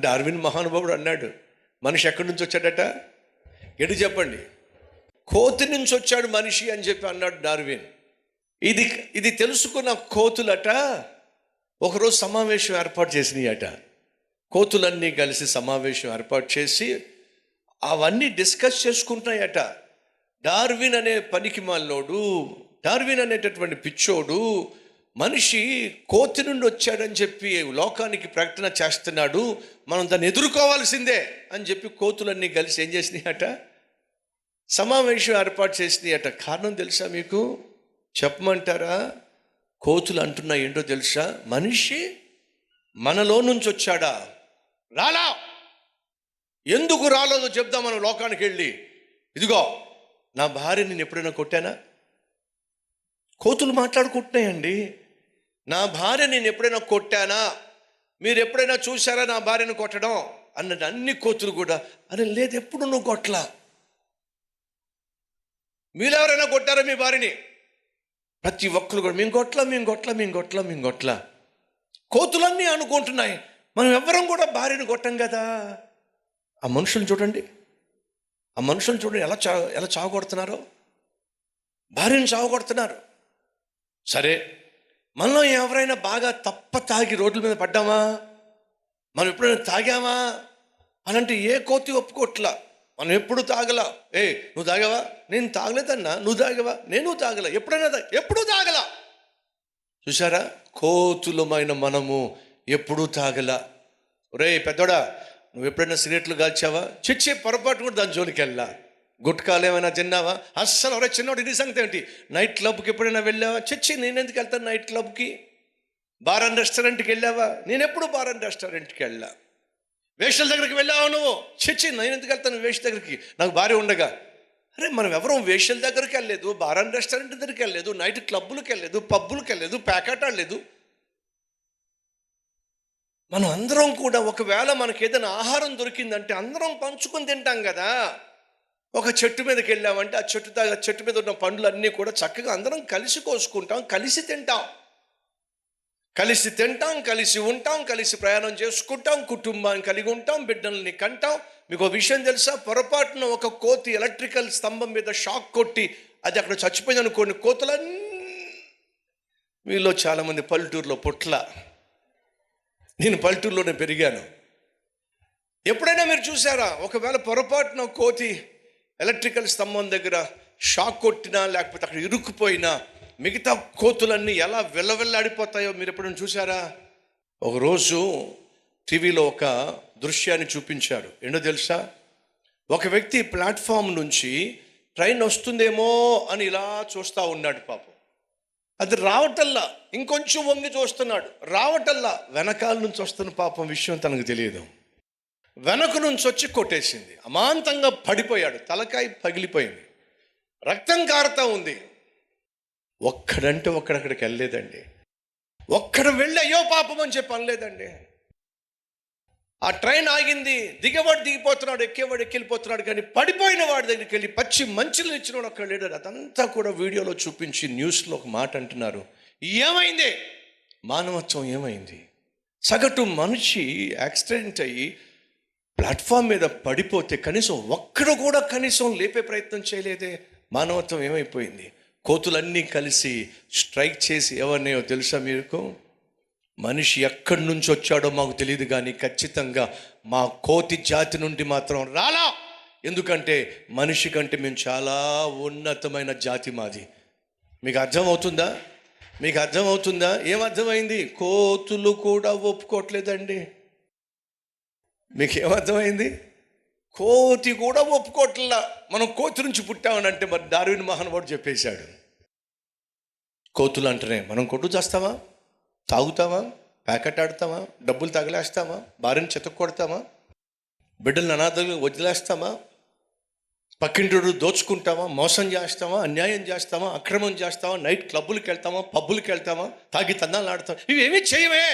Darwin మహానుభావుడు అన్నాడు, మనిషి ఎక్కడి నుంచి వచ్చాడట? ఎటు చెప్పండి? కోతి నుంచి వచ్చాడు మనిషి అని చెప్పి అన్నాడు డార్విన్. ఇది తెలుసుకున్న కోతులట ఒకరోజు సమావేశం ఏర్పాటు చేసినాయట. కోతులన్నీ కలిసి సమావేశం ఏర్పాటు చేసి అవన్నీ డిస్కస్ చేసుకుంటున్నాయట. డార్విన్ అనే పనికిమాలినోడు, డార్విన్ అనేటటువంటి పిచ్చోడు మనిషి కోతి నుండి వచ్చాడని చెప్పి లోకానికి ప్రకటన చేస్తున్నాడు, మనం దాన్ని ఎదుర్కోవాల్సిందే అని చెప్పి కోతులన్నీ కలిసి ఏం చేసినాయట? సమావేశం ఏర్పాటు చేసినాయట. కారణం తెలుసా మీకు? చెప్పమంటారా? కోతులు అంటున్నా ఏంటో తెలుసా? మనిషి మనలో నుంచి వచ్చాడా? రాలా? ఎందుకు రాలేదో చెప్దాం మనం లోకానికి వెళ్ళి. ఇదిగో నా భార్య నేను ఎప్పుడైనా కొట్టానా? కోతులు మాట్లాడుకుంటున్నాయండి. నా భార్య నేను ఎప్పుడైనా కొట్టానా? మీరు ఎప్పుడైనా చూసారా నా భార్యను కొట్టడం అన్నది? అన్ని కోతులు కూడా అరే లేదు, ఎప్పుడు నువ్వు కొట్టలా. మీరు ఎవరైనా కొట్టారా మీ భార్యని? ప్రతి ఒక్కరు కూడా మేము కొట్లా. కోతులన్నీ అనుకుంటున్నాయి మనం ఎవ్వరం కూడా భార్యను కొట్టం కదా. ఆ మనుషులను చూడండి, ఎలా చావగొడుతున్నారో, భార్యను చావగొడుతున్నారు. సరే, మనలో ఎవరైనా బాగా తాగి రోడ్ల మీద పడ్డామా? మనం ఎప్పుడైనా తాగామా అనంటే ఏ కోతి ఒప్పుకోట్లా. మనం ఎప్పుడు తాగలా. నువ్వు తాగావా? నేను తాగలేదన్నా. నువ్వు తాగావా? నేను తాగల. ఎప్పుడూ తాగలా. చూసారా? కోతులమైన మనము ఎప్పుడూ తాగలా. పెద్దోడా, నువ్వు ఎప్పుడైనా సిగరెట్లు కాల్చావా? చిచ్చి పొరపాటు కూడా దాని జోలికి వెళ్ళా. గుట్కాలు ఏమైనా తిన్నావా? అస్సలు. చిన్నోడు ఇది సంగతి ఏంటి? నైట్ క్లబ్కి ఎప్పుడైనా వెళ్ళావా? చిచ్చి నేను ఎందుకు వెళ్తాను నైట్ క్లబ్కి? బార్ అండ్ రెస్టారెంట్కి వెళ్ళావా? నేను ఎప్పుడు బార్ అండ్ రెస్టారెంట్కి వెళ్ళా. వేషల దగ్గరికి వెళ్ళావా నువ్వు? చిచ్చి నేను ఎందుకు వెళ్తాను వేష దగ్గరికి, నాకు భార్య ఉండగా. అరే మనం ఎవరూ వేషల దగ్గరికి వెళ్ళలేదు, బార్ అండ్ రెస్టారెంట్ దగ్గరికి వెళ్ళలేదు, నైట్ క్లబ్బులకు వెళ్ళలేదు, పబ్బులకు వెళ్ళలేదు, ప్యాకెట్ ఆడలేదు. మనం అందరం కూడా ఒకవేళ మనకి ఏదైనా ఆహారం దొరికిందంటే అందరం పంచుకొని తింటాం కదా. ఒక చెట్టు మీదకి వెళ్ళామంటే ఆ చెట్టు మీద ఉన్న పండ్లు అన్నీ కూడా చక్కగా అందరం కలిసి కోసుకుంటాం, కలిసి తింటాం, కలిసి ఉంటాం, కలిసి ప్రయాణం చేసుకుంటాం, కుటుంబాన్ని కలిగి ఉంటాం, బిడ్డల్ని కంటాం. మీకు విషయం తెలుసా? పొరపాటున ఒక కోతి ఎలక్ట్రికల్ స్తంభం మీద షాక్ కొట్టి అది అక్కడ చచ్చిపోయింది అనుకోండి, కోతులన్నీ. మీలో చాలామంది పల్లెటూరులో పుట్ల, నేను పల్లెటూరులోనే పెరిగాను. ఎప్పుడైనా మీరు చూసారా? ఒకవేళ పొరపాటున కోతి ఎలక్ట్రికల్ స్తంభం దగ్గర షాక్ కొట్టినా లేకపోతే అక్కడ ఇరుక్కుపోయినా మిగతా కోతులన్నీ ఎలా వెళ్ళాడిపోతాయో మీరు ఎప్పుడైనా చూసారా? ఒకరోజు టీవీలో ఒక దృశ్యాన్ని చూపించారు. ఏంటో తెలుసా? ఒక వ్యక్తి ప్లాట్ఫామ్ నుంచి ట్రైన్ వస్తుందేమో అని ఇలా చూస్తూ ఉన్నాడు. పాపం అది రావటల్లా ఇంకొంచెం వంగి చూస్తున్నాడు, రావటల్లా వెనకాల నుంచి వస్తున్న పాపం విషయం తనకు తెలియదు. వెనక నుంచి వచ్చి కొట్టేసింది, అమాంతంగా పడిపోయాడు, తలకాయ పగిలిపోయింది, రక్తం కారుతా ఉంది. ఒక్కడంటే ఒక్కడక్కడికి వెళ్ళలేదండి. ఒక్కడ వెళ్ళి అయ్యో పాపం అని చెప్పి అనలేదండి. ఆ ట్రైన్ ఆగింది, దిగేవాడు దిగిపోతున్నాడు, ఎక్కేవాడు ఎక్కిపోతున్నాడు, కానీ పడిపోయిన వాడి దగ్గరికి వెళ్ళి పచ్చి మంచులు ఇచ్చిన వాడు అక్కడ లేడు. అదంతా కూడా వీడియోలో చూపించి న్యూస్లో ఒక మాట అంటున్నారు, ఏమైంది? మానవత్వం ఏమైంది? సగటు మనిషి యాక్సిడెంట్ అయ్యి ప్లాట్ఫామ్ మీద పడిపోతే కనీసం ఒక్కడు కూడా కనీసం లేపే ప్రయత్నం చేయలేదే. మానవత్వం ఏమైపోయింది? కోతులన్నీ కలిసి స్ట్రైక్ చేసి ఏమన్నాయో తెలుసా మీకు? మనిషి ఎక్కడి నుంచి వచ్చాడో మాకు తెలియదు, కానీ ఖచ్చితంగా మా కోతి జాతి నుండి మాత్రం రాలా. ఎందుకంటే మనిషి కంటే మేము చాలా ఉన్నతమైన జాతి మాది. మీకు అర్థమవుతుందా? ఏమర్థమైంది? కోతులు కూడా ఒప్పుకోవట్లేదండి. మీకు ఏమర్థమైంది? కోతి కూడా ఒప్పుకోవట్లా. మనం కోతి నుంచి పుట్టామని అంటే మరి డార్విన్ మహానుభావుడు చెప్పేశాడు. కోతులు అంటేనే మనం కొట్టు చేస్తామా, తాగుతామా, ప్యాకెట్ ఆడతామా, డబ్బులు తగిలేస్తామా, భార్యను చెత్త కొడతామా, బిడ్డలను అనాథంగా వదిలేస్తామా, పక్కింటి దోచుకుంటామా, మోసం చేస్తామా, అన్యాయం చేస్తామా, అక్రమం చేస్తామా, నైట్ క్లబ్బులకు వెళ్తామా, పబ్బులకు వెళ్తామా, తాగి తందాలు ఆడతామా? ఇవేమీ చేయమే.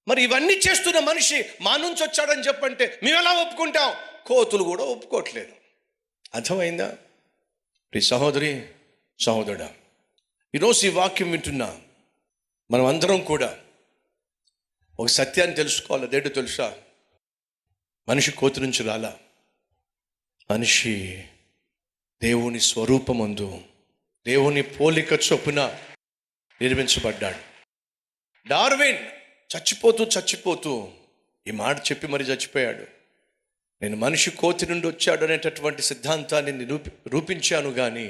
మరి ఇవన్నీ చేస్తున్న మనిషి మా నుంచి వచ్చాడని చెప్పంటే మేము ఎలా ఒప్పుకుంటాం? కోతులు కూడా ఒప్పుకోవట్లేదు. అర్థమైందా? ప్రియ సహోదరి సహోదరుడా, ఈరోజు ఈ వాక్యం వింటున్నా మనం అందరం కూడా ఒక సత్యాన్ని తెలుసుకోవాలి. అదేంటో తెలుసా? మనిషి కోతి నుంచి రాలా. మనిషి దేవుని స్వరూపమందు దేవుని పోలిక చొప్పున నిర్మించబడ్డాడు. డార్విన్ చచ్చిపోతూ ఈ మాట చెప్పి మరి చచ్చిపోయాడు. నేను మనిషి కోతి నుండి వచ్చాడు అనేటటువంటి సిద్ధాంతాన్ని రూపించాను కానీ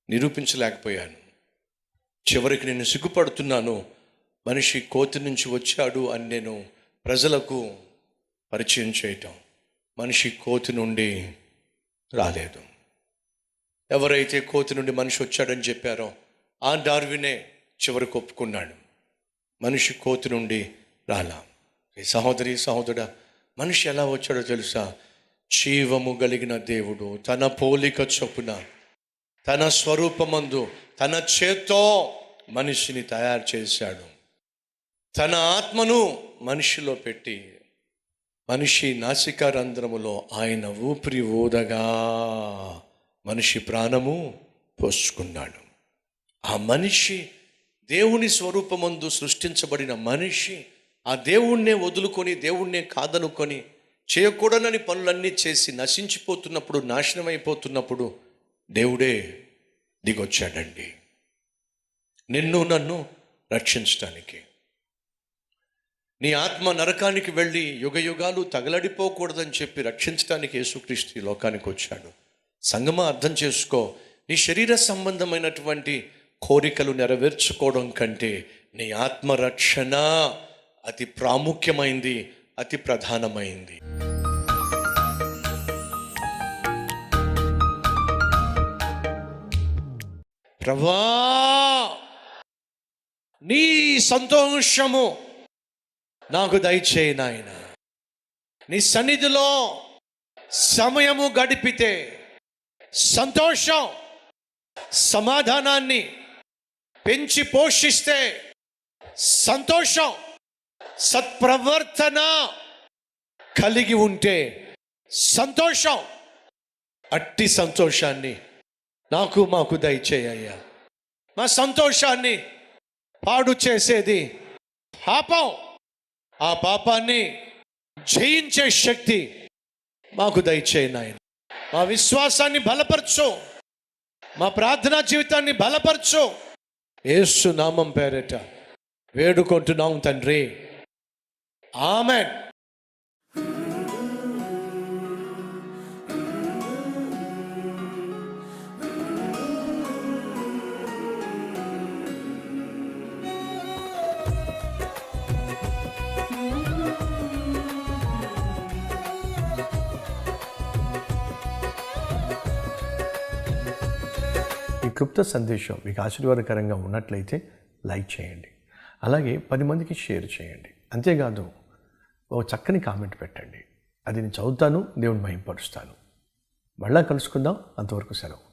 నిరూపించలేకపోయాను. చివరికి నేను సిగ్గుపడుతున్నాను. మనిషి కోతి నుంచి వచ్చాడు అని నేను ప్రజలకు పరిచయం చేయటం. మనిషి కోతి నుండి రాలేదు. ఎవరైతే కోతి నుండి మనిషి వచ్చాడని చెప్పారో ఆ డార్వినే చివరికి ఒప్పుకున్నాడు. మనిషి కోతి నుండి రాలా. సహోదరి సహోదరుడా, మనిషి ఎలా వచ్చాడో తెలుసా? జీవము కలిగిన దేవుడు తన పోలిక చొప్పున తన స్వరూపమందు తన చేత్తో మనిషిని తయారు చేశాడు. తన ఆత్మను మనిషిలో పెట్టి మనిషి నాసిక రంధ్రములో ఆయన ఊపిరి ఊదగా మనిషి ప్రాణము పోసుకున్నాడు. ఆ మనిషి దేవుని స్వరూపమందు సృష్టించబడిన మనిషి ఆ దేవుణ్ణే వదులుకొని దేవుణ్ణే కాదనుకొని చేయకూడనని పనులన్నీ చేసి నశించిపోతున్నప్పుడు, నాశనం అయిపోతున్నప్పుడు దేవుడే దిగొచ్చాడండి నిన్ను నన్ను రక్షించడానికి. నీ ఆత్మ నరకానికి వెళ్ళి యుగయుగాలు తగలడిపోకూడదని చెప్పి రక్షించడానికి యేసుక్రీస్తు ఈ లోకానికి వచ్చాడు. సంగమా, అర్థం చేసుకో. నీ శరీర సంబంధమైనటువంటి కోరికలు నెరవేర్చుకోవడం కంటే నీ ఆత్మరక్షణ అతి ప్రాముఖ్యమైంది, అతి ప్రధానమైంది. ప్రభువా, నీ సంతోషము నాకు దయచేయి నాయన. నీ సన్నిధిలో సమయము గడిపితే సంతోషం, సమాధానాన్ని పెంచి పోషిస్తే సంతోషం, సత్ప్రవర్తన కలిగి ఉంటే సంతోషం. అట్టి సంతోషాన్ని మాకు దయచేయ్యా. మా సంతోషాన్ని పాడు చేసేది పాపం. ఆ పాపాన్ని జయించే శక్తి మాకు దయచేయి నాయన. మా విశ్వాసాన్ని బలపరచు, మా ప్రార్థనా జీవితాన్ని బలపరచు. యేసు నామం పేరిట వేడుకుంటున్నాం తండ్రి, ఆమెన్. ఈ క్లుప్త సందేశం మీకు ఆశీర్వాదకరంగా ఉన్నట్లయితే లైక్ చేయండి, అలాగే 10 మందికి షేర్ చేయండి. అంతేకాదు ఓ చక్కని కామెంట్ పెట్టండి. అది నేను చదువుతాను, దేవుని మహిమపరుస్తాను. మళ్ళా కలుసుకుందాం. అంతవరకు సెలవు.